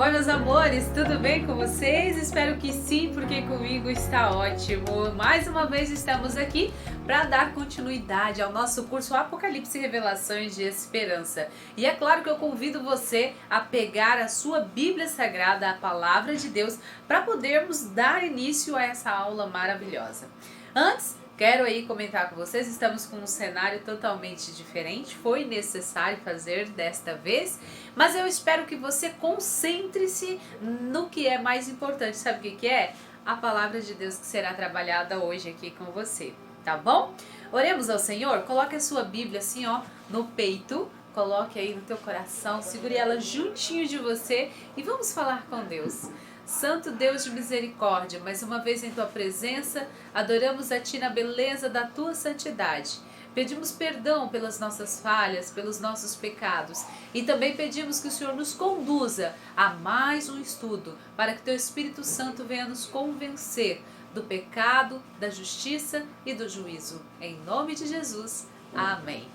Oi, meus amores, tudo bem com vocês? Espero que sim, porque comigo está ótimo. Mais uma vez estamos aqui para dar continuidade ao nosso curso Apocalipse e Revelações de Esperança. E é claro que eu convido você a pegar a sua Bíblia Sagrada, a Palavra de Deus, para podermos dar início a essa aula maravilhosa. Antes, quero aí comentar com vocês, estamos com um cenário totalmente diferente, foi necessário fazer desta vez, mas eu espero que você concentre-se no que é mais importante. Sabe o que é? A palavra de Deus que será trabalhada hoje aqui com você, tá bom? Oremos ao Senhor, coloque a sua Bíblia assim ó, no peito, coloque aí no teu coração, segure ela juntinho de você e vamos falar com Deus. Santo Deus de misericórdia, mais uma vez em Tua presença, adoramos a Ti na beleza da Tua santidade. Pedimos perdão pelas nossas falhas, pelos nossos pecados e também pedimos que o Senhor nos conduza a mais um estudo para que Teu Espírito Santo venha nos convencer do pecado, da justiça e do juízo. Em nome de Jesus, amém.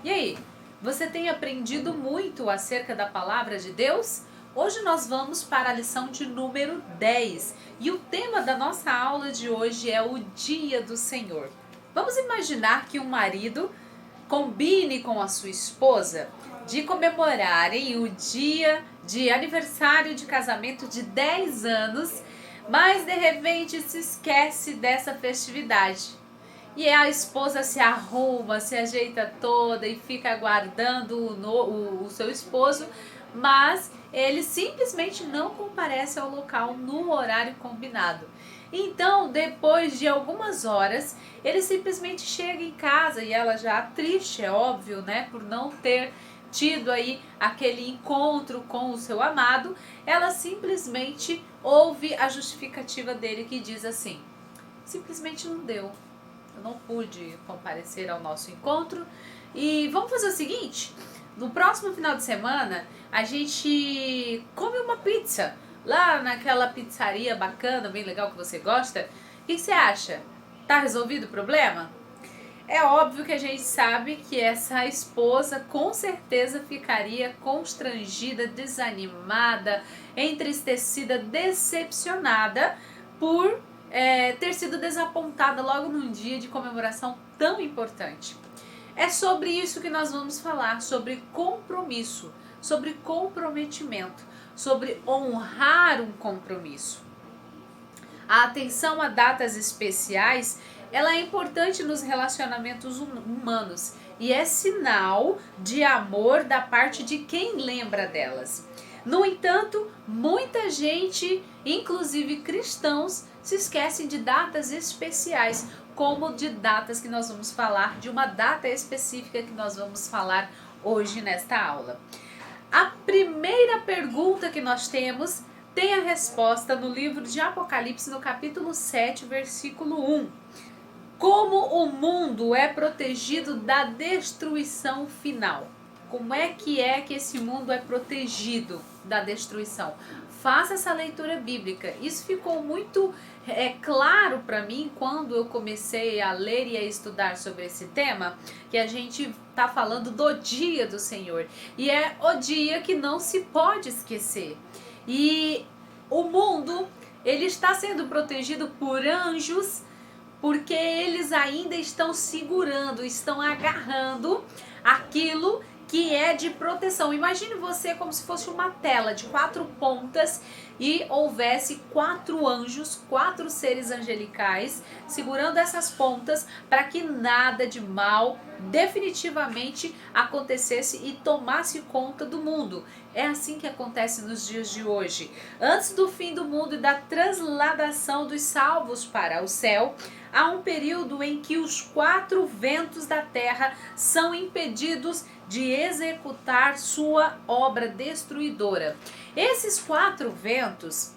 E aí, você tem aprendido muito acerca da palavra de Deus? Hoje nós vamos para a lição de número 10 e o tema da nossa aula de hoje é o Dia do Senhor. Vamos imaginar que um marido combine com a sua esposa de comemorarem o dia de aniversário de casamento de 10 anos, mas de repente se esquece dessa festividade. E a esposa se arruma, se ajeita toda e fica aguardando o seu esposo, mas ele simplesmente não comparece ao local no horário combinado. Então, depois de algumas horas, ele simplesmente chega em casa e ela já triste, é óbvio, né, por não ter tido aí aquele encontro com o seu amado, ela simplesmente ouve a justificativa dele que diz assim: simplesmente não deu. Eu não pude comparecer ao nosso encontro e vamos fazer o seguinte, no próximo final de semana a gente come uma pizza lá naquela pizzaria bacana, bem legal que você gosta. O que você acha? Tá resolvido o problema? É óbvio que a gente sabe que essa esposa com certeza ficaria constrangida, desanimada, entristecida, decepcionada por ter sido desapontada logo num dia de comemoração tão importante. É sobre isso que nós vamos falar, sobre compromisso, sobre comprometimento, sobre honrar um compromisso. A atenção a datas especiais, ela é importante nos relacionamentos humanos e é sinal de amor da parte de quem lembra delas. No entanto, muita gente, inclusive cristãos, se esquecem de datas especiais, como de datas que nós vamos falar, de uma data específica que nós vamos falar hoje nesta aula. A primeira pergunta que nós temos tem a resposta no livro de Apocalipse, no capítulo 7, versículo 1. Como o mundo é protegido da destruição final? Como é que esse mundo é protegido da destruição? Faça essa leitura bíblica. Isso ficou muito claro para mim quando eu comecei a ler e a estudar sobre esse tema, que a gente está falando do dia do Senhor. E é o dia que não se pode esquecer. E o mundo, ele está sendo protegido por anjos, porque eles ainda estão segurando, estão agarrando aquilo que é de proteção. Imagine você como se fosse uma tela de 4 pontas e houvesse 4 anjos, 4 seres angelicais segurando essas pontas para que nada de mal definitivamente acontecesse e tomasse conta do mundo. É assim que acontece nos dias de hoje. Antes do fim do mundo e da transladação dos salvos para o céu, há um período em que os 4 ventos da terra são impedidos de executar sua obra destruidora. Esses 4 ventos,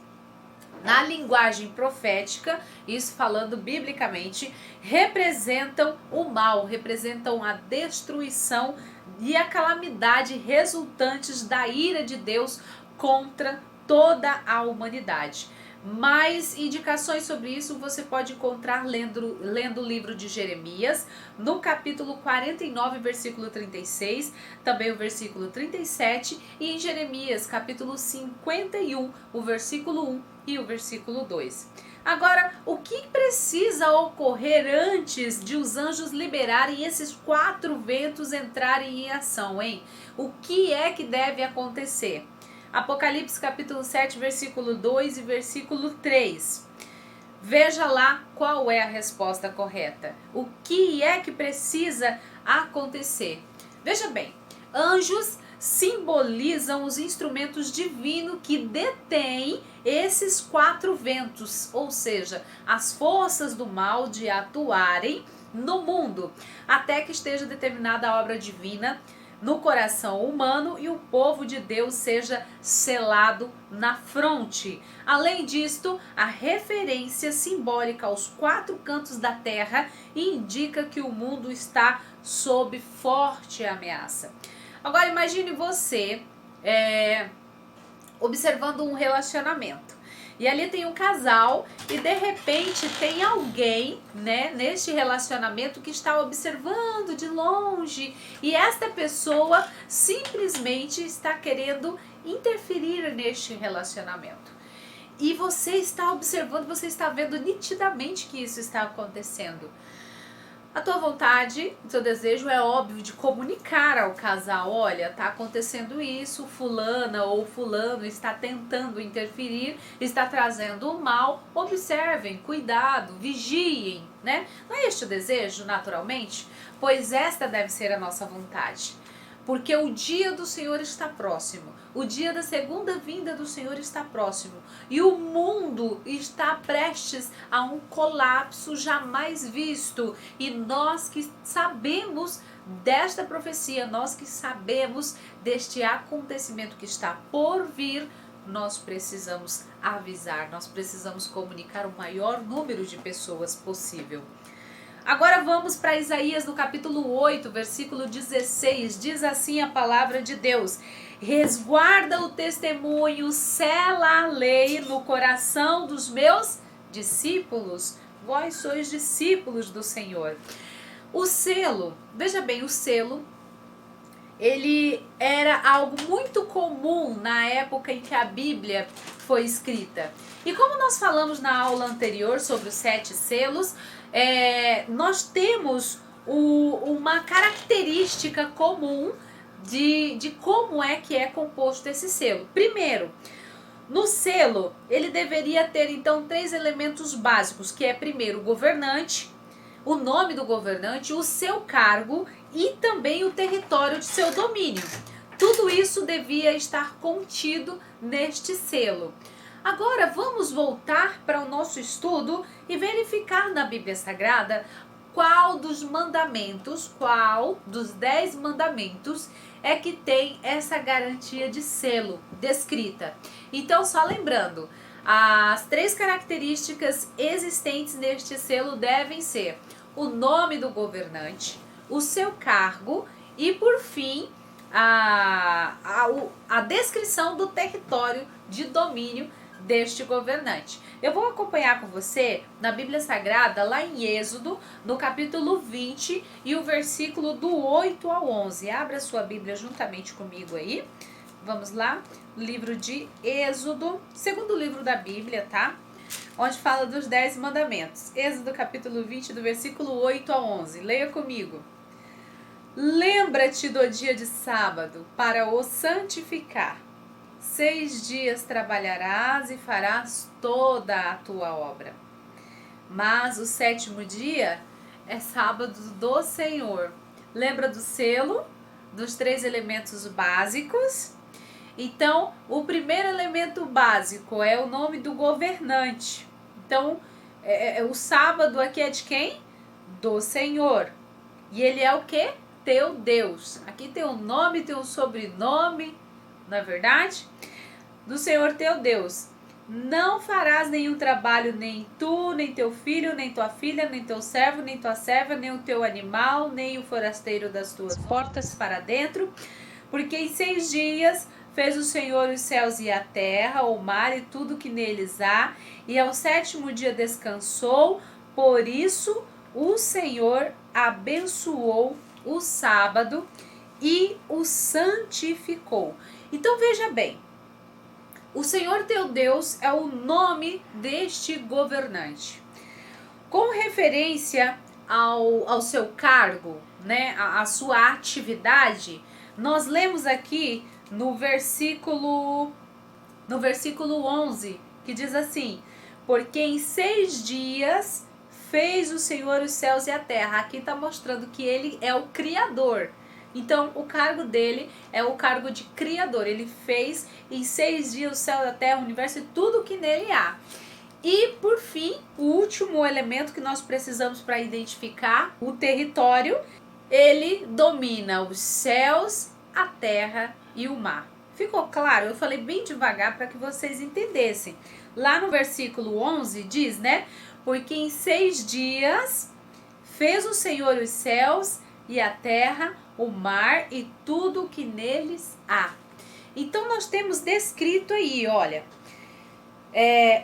na linguagem profética, isso falando biblicamente, representam o mal, representam a destruição e a calamidade resultantes da ira de Deus contra toda a humanidade. Mais indicações sobre isso você pode encontrar lendo o livro de Jeremias, no capítulo 49, versículo 36, também o versículo 37, e em Jeremias, capítulo 51, o versículo 1 e o versículo 2. Agora, o que precisa ocorrer antes de os anjos liberarem esses 4 ventos entrarem em ação, hein? O que é que deve acontecer? Apocalipse capítulo 7, versículo 2 e versículo 3. Veja lá qual é a resposta correta. O que é que precisa acontecer? Veja bem, anjos simbolizam os instrumentos divinos que detêm esses 4 ventos, ou seja, as forças do mal de atuarem no mundo, até que esteja determinada a obra divina no coração humano e o povo de Deus seja selado na fronte. Além disto, a referência simbólica aos 4 cantos da terra indica que o mundo está sob forte ameaça. Agora imagine você observando um relacionamento. E ali tem um casal e de repente tem alguém, né, neste relacionamento que está observando de longe e esta pessoa simplesmente está querendo interferir neste relacionamento. E você está observando, você está vendo nitidamente que isso está acontecendo. A tua vontade, o teu desejo é óbvio de comunicar ao casal, olha, tá acontecendo isso, fulana ou fulano está tentando interferir, está trazendo o mal, observem, cuidado, vigiem, né? Não é este o desejo, naturalmente? Pois esta deve ser a nossa vontade. Porque o dia do Senhor está próximo, o dia da segunda vinda do Senhor está próximo e o mundo está prestes a um colapso jamais visto. E nós que sabemos desta profecia, nós que sabemos deste acontecimento que está por vir, nós precisamos avisar, nós precisamos comunicar o maior número de pessoas possível. Agora vamos para Isaías no capítulo 8, versículo 16, diz assim a palavra de Deus: resguarda o testemunho, sela a lei no coração dos meus discípulos. Vós sois discípulos do Senhor. O selo, veja bem, o selo, ele era algo muito comum na época em que a Bíblia foi escrita. E como nós falamos na aula anterior sobre os 7 selos, nós temos uma característica comum de como é que é composto esse selo. Primeiro, no selo, ele deveria ter então 3 elementos básicos, que é primeiro o governante, o nome do governante, o seu cargo e também o território de seu domínio. Tudo isso devia estar contido neste selo. Agora vamos voltar para o nosso estudo e verificar na Bíblia Sagrada qual dos mandamentos, qual dos 10 mandamentos é que tem essa garantia de selo descrita. Então, só lembrando, as 3 características existentes neste selo devem ser o nome do governante, o seu cargo e, por fim, a descrição do território de domínio deste governante. Eu vou acompanhar com você na Bíblia Sagrada, lá em Êxodo, no capítulo 20 e o versículo do 8 ao 11. Abra sua Bíblia juntamente comigo aí. Vamos lá, livro de Êxodo, segundo livro da Bíblia, tá? Onde fala dos 10 mandamentos. Êxodo capítulo 20, do versículo 8 a 11. Leia comigo. Lembra-te do dia de sábado para o santificar. 6 dias trabalharás e farás toda a tua obra. Mas o 7º dia é sábado do Senhor. Lembra do selo, dos 3 elementos básicos? Então, o primeiro elemento básico é o nome do governante. Então, o sábado aqui é de quem? Do Senhor. E ele é o quê? Teu Deus. Aqui tem um nome, tem um sobrenome, não é verdade? Do Senhor teu Deus. Não farás nenhum trabalho, nem tu, nem teu filho, nem tua filha, nem teu servo, nem tua serva, nem o teu animal, nem o forasteiro das tuas portas para dentro, porque em 6 dias fez o Senhor os céus e a terra, o mar e tudo que neles há, e ao sétimo dia descansou. Por isso o Senhor abençoou o sábado e o santificou. Então veja bem, o Senhor teu Deus é o nome deste governante. Com referência ao seu cargo, né, a sua atividade, nós lemos aqui no versículo 11, que diz assim: porque em 6 dias fez o Senhor os céus e a terra. Aqui está mostrando que ele é o Criador. Então, o cargo dele é o cargo de Criador. Ele fez em 6 dias o céu, a terra, o universo e tudo que nele há. E, por fim, o último elemento que nós precisamos para identificar o território, ele domina os céus, a terra e o mar. Ficou claro? Eu falei bem devagar para que vocês entendessem. Lá no versículo 11 diz, né? Porque em 6 dias fez o Senhor os céus e a terra, o mar e tudo o que neles há. Então nós temos descrito aí, olha,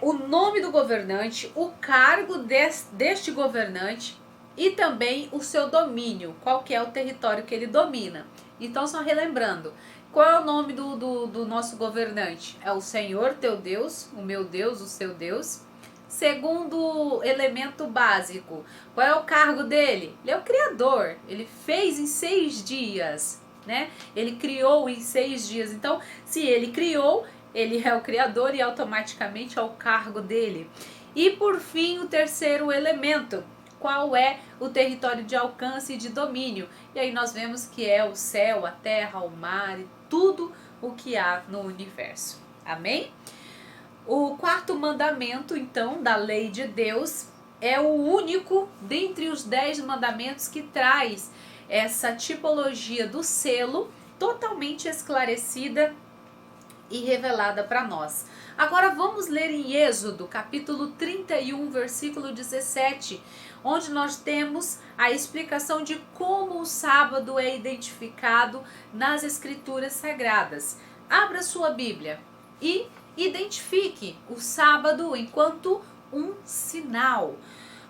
o nome do governante, o cargo deste governante e também o seu domínio, qual que é o território que ele domina. Então, só relembrando, qual é o nome do nosso governante? É o Senhor teu Deus, o meu Deus, o seu Deus. Segundo elemento básico, qual é o cargo dele? Ele é o Criador, ele fez em 6 dias, né? Ele criou em 6 dias. Então, se ele criou, ele é o Criador e automaticamente é o cargo dele. E por fim, o terceiro elemento, qual é o território de alcance e de domínio? E aí nós vemos que é o céu, a terra, o mar e tudo o que há no universo. Amém? O quarto mandamento, então, da lei de Deus é o único dentre os 10 mandamentos que traz essa tipologia do selo totalmente esclarecida e revelada para nós. Agora vamos ler em Êxodo, capítulo 31, versículo 17, onde nós temos a explicação de como o sábado é identificado nas Escrituras Sagradas. Abra sua Bíblia e identifique o sábado enquanto um sinal.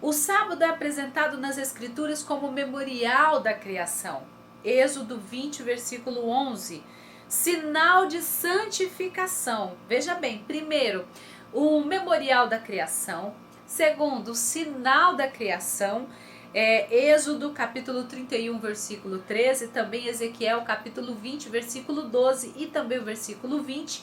O sábado é apresentado nas Escrituras como memorial da criação. Êxodo 20, versículo 11. Sinal de santificação. Veja bem, primeiro, o memorial da criação. Segundo, o sinal da criação. Êxodo capítulo 31, versículo 13. Também Ezequiel capítulo 20, versículo 12 e também o versículo 20.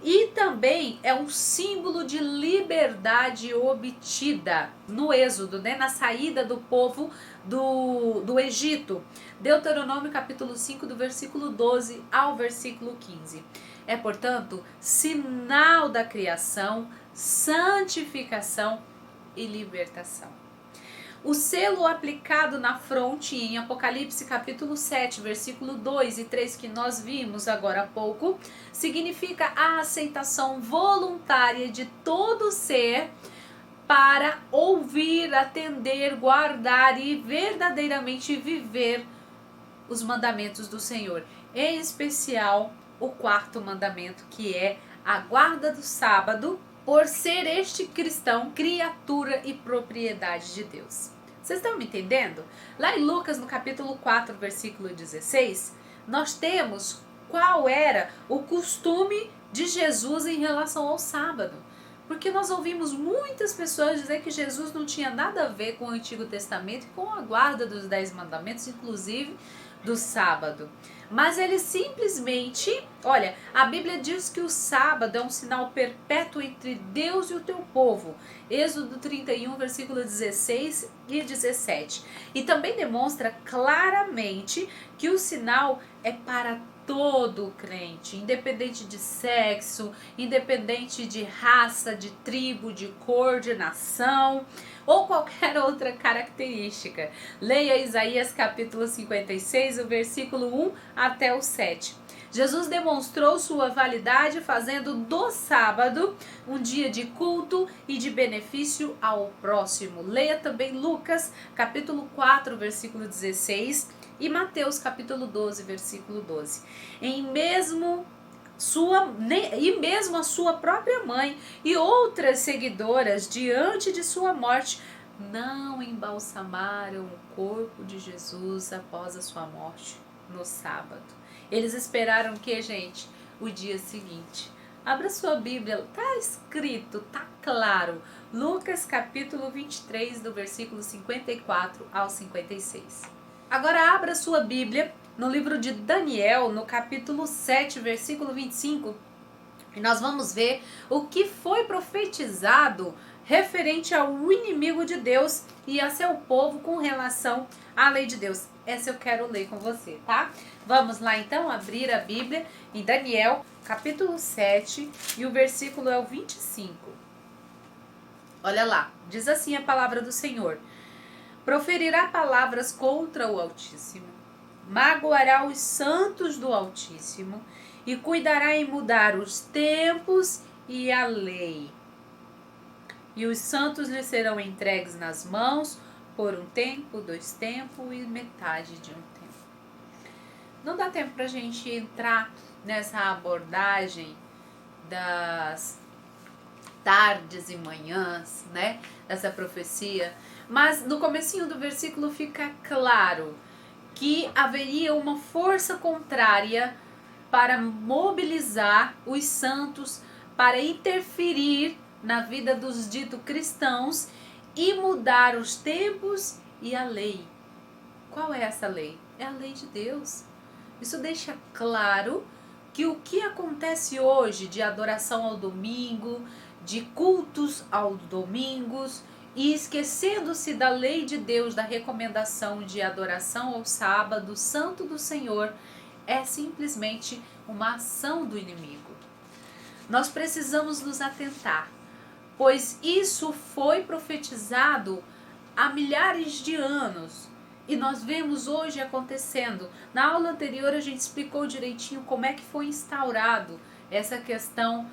E também é um símbolo de liberdade obtida no Êxodo, né? Na saída do povo do Egito. Deuteronômio capítulo 5, do versículo 12 ao versículo 15. É, portanto, sinal da criação, santificação e libertação. O selo aplicado na fronte em Apocalipse capítulo 7, versículo 2 e 3, que nós vimos agora há pouco, significa a aceitação voluntária de todo ser para ouvir, atender, guardar e verdadeiramente viver os mandamentos do Senhor. Em especial, o quarto mandamento, que é a guarda do sábado, por ser este cristão criatura e propriedade de Deus. Vocês estão me entendendo? Lá em Lucas, no capítulo 4, versículo 16, nós temos qual era o costume de Jesus em relação ao sábado. Porque nós ouvimos muitas pessoas dizer que Jesus não tinha nada a ver com o Antigo Testamento e com a guarda dos 10 mandamentos, inclusive do sábado. Mas ele simplesmente, olha, a Bíblia diz que o sábado é um sinal perpétuo entre Deus e o teu povo. Êxodo 31, versículo 16 e 17. E também demonstra claramente que o sinal é para todo crente, independente de sexo, independente de raça, de tribo, de cor, de nação ou qualquer outra característica. Leia Isaías capítulo 56, o versículo 1 até o 7. Jesus demonstrou sua validade fazendo do sábado um dia de culto e de benefício ao próximo. Leia também Lucas capítulo 4, versículo 16 e Mateus capítulo 12, versículo 12. Em mesmo e mesmo a sua própria mãe e outras seguidoras, diante de sua morte, não embalsamaram o corpo de Jesus após a sua morte no sábado. Eles esperaram o que, gente? O dia seguinte. Abra sua Bíblia, tá escrito, tá claro. Lucas capítulo 23, do versículo 54 ao 56. Agora abra sua Bíblia no livro de Daniel, no capítulo 7, versículo 25. E nós vamos ver o que foi profetizado referente ao inimigo de Deus e a seu povo com relação à lei de Deus. Essa eu quero ler com você, tá? Vamos lá então abrir a Bíblia em Daniel, capítulo 7, e o versículo é o 25. Olha lá, diz assim a palavra do Senhor: proferirá palavras contra o Altíssimo, magoará os santos do Altíssimo e cuidará em mudar os tempos e a lei. E os santos lhe serão entregues nas mãos por um tempo, 2 tempos e metade de um tempo. Não dá tempo para a gente entrar nessa abordagem das tardes e manhãs, né? Dessa profecia. Mas no comecinho do versículo fica claro que haveria uma força contrária para mobilizar os santos, para interferir na vida dos ditos cristãos e mudar os tempos e a lei. Qual é essa lei? É a lei de Deus. Isso deixa claro que o que acontece hoje de adoração ao domingo, de cultos aos domingos, e esquecendo-se da lei de Deus, da recomendação de adoração ao sábado, santo do Senhor, é simplesmente uma ação do inimigo. Nós precisamos nos atentar, pois isso foi profetizado há milhares de anos e nós vemos hoje acontecendo. Na aula anterior a gente explicou direitinho como é que foi instaurado essa questão,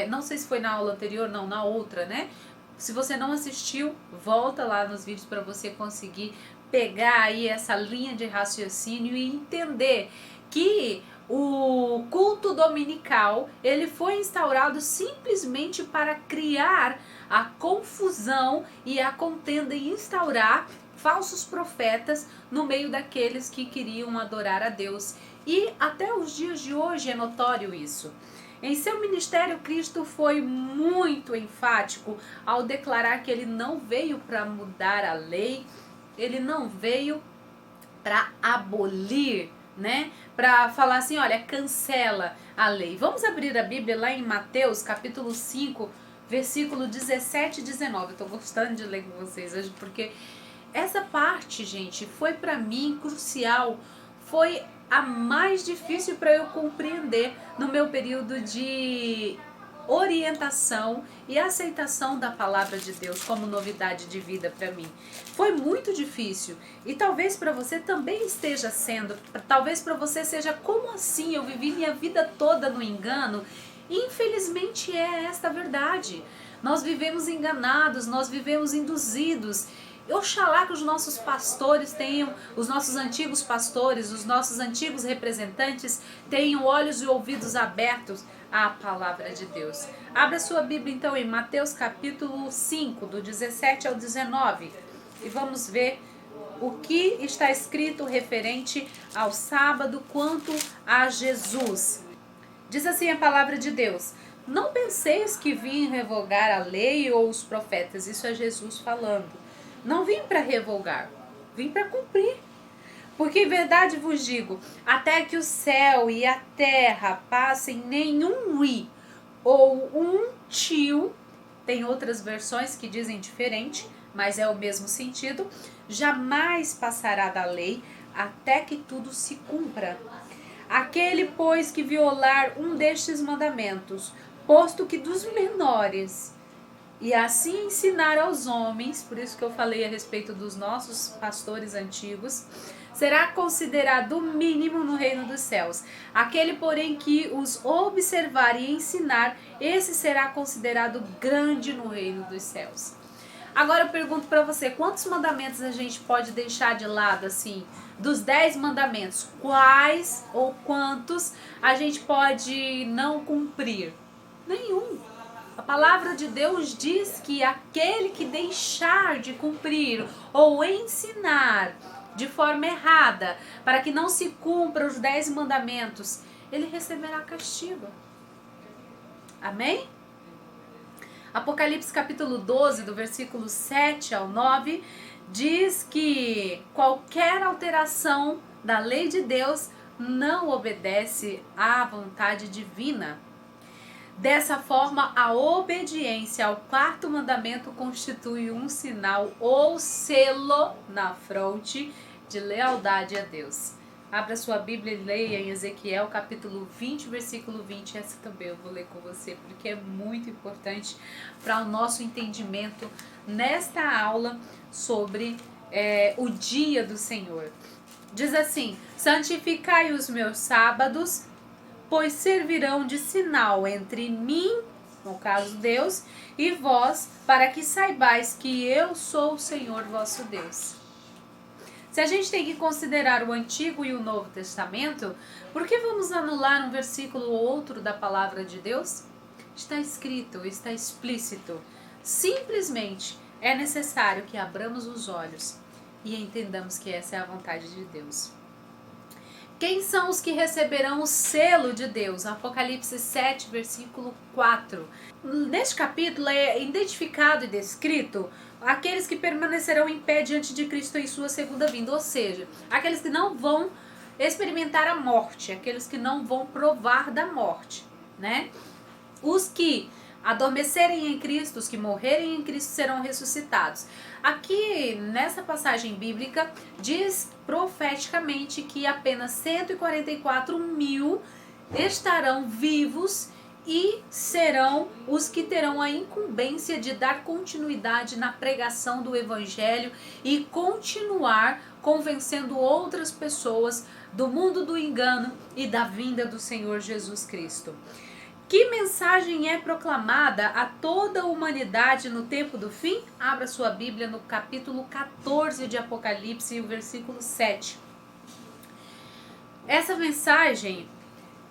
não sei se foi na aula anterior, não, na outra, né? Se você não assistiu, volta lá nos vídeos para você conseguir pegar aí essa linha de raciocínio e entender que o culto dominical, ele foi instaurado simplesmente para criar a confusão e a contenda e instaurar falsos profetas no meio daqueles que queriam adorar a Deus. E até os dias de hoje é notório isso. Em seu ministério, Cristo foi muito enfático ao declarar que ele não veio para mudar a lei, ele não veio para abolir, né? Para falar assim, olha, cancela a lei. Vamos abrir a Bíblia lá em Mateus, capítulo 5, versículo 17 e 19. Eu tô gostando de ler com vocês hoje, porque essa parte, gente, foi para mim crucial, foi a mais difícil para eu compreender no meu período de orientação e aceitação da palavra de Deus como novidade de vida para mim. Foi muito difícil e talvez para você também esteja sendo, talvez para você seja como assim, eu vivi minha vida toda no engano. Infelizmente é esta a verdade. Nós vivemos enganados, nós vivemos induzidos. Oxalá que os nossos pastores tenham, os nossos antigos pastores, os nossos antigos representantes tenham olhos e ouvidos abertos à palavra de Deus. Abra sua Bíblia então em Mateus capítulo 5, do 17 ao 19, e vamos ver o que está escrito referente ao sábado quanto a Jesus. Diz assim a palavra de Deus: não penseis que vim revogar a lei ou os profetas. Isso é Jesus falando. Não vim para revogar, vim para cumprir. Porque em verdade vos digo, até que o céu e a terra passem, nenhum i ou um tio, tem outras versões que dizem diferente, mas é o mesmo sentido, jamais passará da lei até que tudo se cumpra. Aquele, pois, que violar um destes mandamentos, posto que dos menores, e assim ensinar aos homens, por isso que eu falei a respeito dos nossos pastores antigos, será considerado o mínimo no reino dos céus. Aquele, porém, que os observar e ensinar, esse será considerado grande no reino dos céus. Agora eu pergunto para você, quantos mandamentos a gente pode deixar de lado, assim, dos 10 mandamentos, quais ou quantos a gente pode não cumprir? Nenhum. A palavra de Deus diz que aquele que deixar de cumprir ou ensinar de forma errada, para que não se cumpra os 10 mandamentos, ele receberá castigo. Amém? Apocalipse capítulo 12, do versículo 7 ao 9, diz que qualquer alteração da lei de Deus não obedece à vontade divina. Dessa forma, a obediência ao quarto mandamento constitui um sinal ou selo na fronte de lealdade a Deus. Abra sua Bíblia e leia em Ezequiel capítulo 20, versículo 20. Essa também eu vou ler com você, porque é muito importante para o nosso entendimento nesta aula sobre o dia do Senhor. Diz assim: santificai os meus sábados, pois servirão de sinal entre mim, no caso Deus, e vós, para que saibais que eu sou o Senhor vosso Deus. Se a gente tem que considerar o Antigo e o Novo Testamento, por que vamos anular um versículo ou outro da palavra de Deus? Está escrito, está explícito. Simplesmente é necessário que abramos os olhos e entendamos que essa é a vontade de Deus. Quem são os que receberão o selo de Deus? Apocalipse 7, versículo 4. Neste capítulo é identificado e descrito aqueles que permanecerão em pé diante de Cristo em sua segunda vinda, ou seja, aqueles que não vão experimentar a morte, aqueles que não vão provar da morte, né? Os que adormecerem em Cristo, os que morrerem em Cristo serão ressuscitados. Aqui, nessa passagem bíblica, diz profeticamente que apenas 144 mil estarão vivos e serão os que terão a incumbência de dar continuidade na pregação do Evangelho e continuar convencendo outras pessoas do mundo do engano e da vinda do Senhor Jesus Cristo. Que mensagem é proclamada a toda a humanidade no tempo do fim? Abra sua Bíblia no capítulo 14 de Apocalipse e o versículo 7. Essa mensagem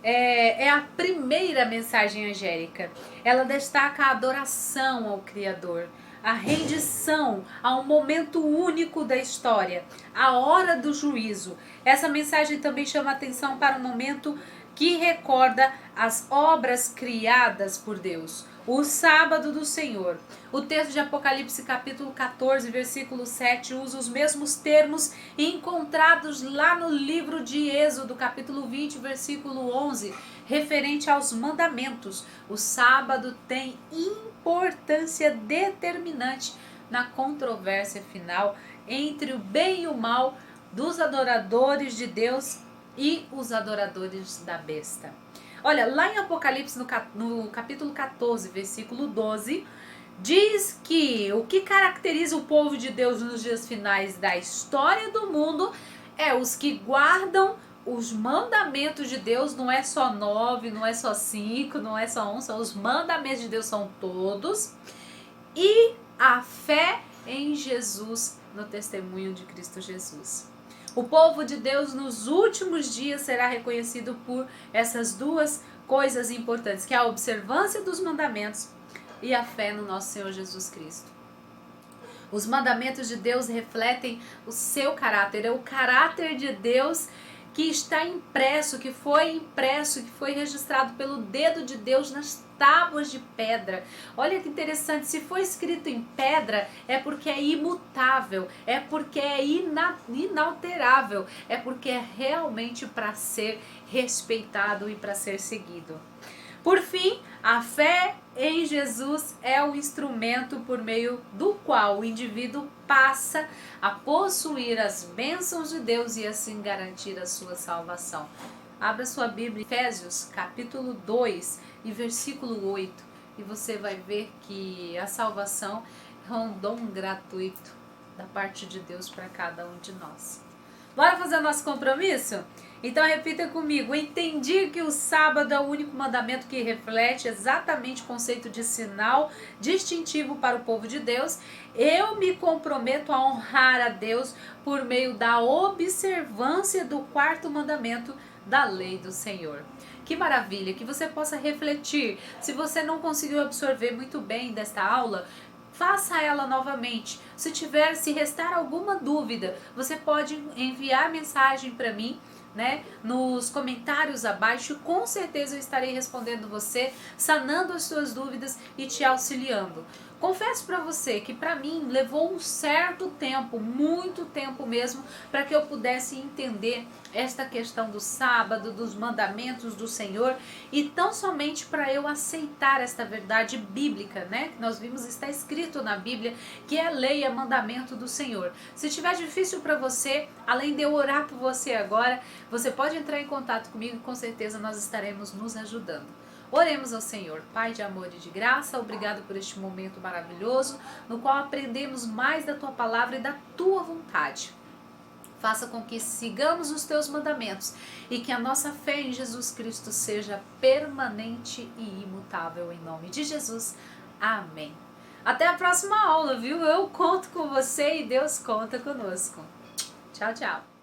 é a primeira mensagem angélica. Ela destaca a adoração ao Criador, a rendição a um momento único da história, a hora do juízo. Essa mensagem também chama atenção para um momento que recorda as obras criadas por Deus, o sábado do Senhor. O texto de Apocalipse capítulo 14, versículo 7, usa os mesmos termos encontrados lá no livro de Êxodo, capítulo 20, versículo 11, referente aos mandamentos. O sábado tem importância determinante na controvérsia final entre o bem e o mal dos adoradores de Deus e os adoradores da besta. Olha, lá em Apocalipse, no capítulo 14, versículo 12, diz que o que caracteriza o povo de Deus nos dias finais da história do mundo é os que guardam os mandamentos de Deus. Não é só 9, não é só 5, não é só 1, são os mandamentos de Deus, são todos. E a fé em Jesus, no testemunho de Cristo Jesus. O povo de Deus nos últimos dias será reconhecido por essas duas coisas importantes, que é a observância dos mandamentos e a fé no nosso Senhor Jesus Cristo. Os mandamentos de Deus refletem o seu caráter, é o caráter de Deus que está impresso, que foi registrado pelo dedo de Deus nas tábuas de pedra. Olha que interessante, se foi escrito em pedra, é porque é imutável, é porque é inalterável, é porque é realmente para ser respeitado e para ser seguido. Por fim, a fé em Jesus é o instrumento por meio do qual o indivíduo passa a possuir as bênçãos de Deus e assim garantir a sua salvação. Abra sua Bíblia, Efésios capítulo 2 e versículo 8, e você vai ver que a salvação é um dom gratuito da parte de Deus para cada um de nós. Bora fazer o nosso compromisso? Então repita comigo: entendi que o sábado é o único mandamento que reflete exatamente o conceito de sinal distintivo para o povo de Deus. Eu me comprometo a honrar a Deus por meio da observância do quarto mandamento da lei do Senhor. Que maravilha, que você possa refletir. Se você não conseguiu absorver muito bem desta aula, faça ela novamente. Se restar alguma dúvida, você pode enviar mensagem para mim, né, nos comentários abaixo. Com certeza eu estarei respondendo você, sanando as suas dúvidas e te auxiliando. Confesso para você que para mim levou um certo tempo, muito tempo mesmo, para que eu pudesse entender esta questão do sábado, dos mandamentos do Senhor, e tão somente para eu aceitar esta verdade bíblica, né? Que nós vimos, está escrito na Bíblia, que é lei, é mandamento do Senhor. Se estiver difícil para você, além de eu orar por você agora, você pode entrar em contato comigo e com certeza nós estaremos nos ajudando. Oremos ao Senhor. Pai de amor e de graça, obrigado por este momento maravilhoso, no qual aprendemos mais da Tua palavra e da Tua vontade. Faça com que sigamos os Teus mandamentos e que a nossa fé em Jesus Cristo seja permanente e imutável, em nome de Jesus. Amém. Até a próxima aula, viu? Eu conto com você e Deus conta conosco. Tchau, tchau.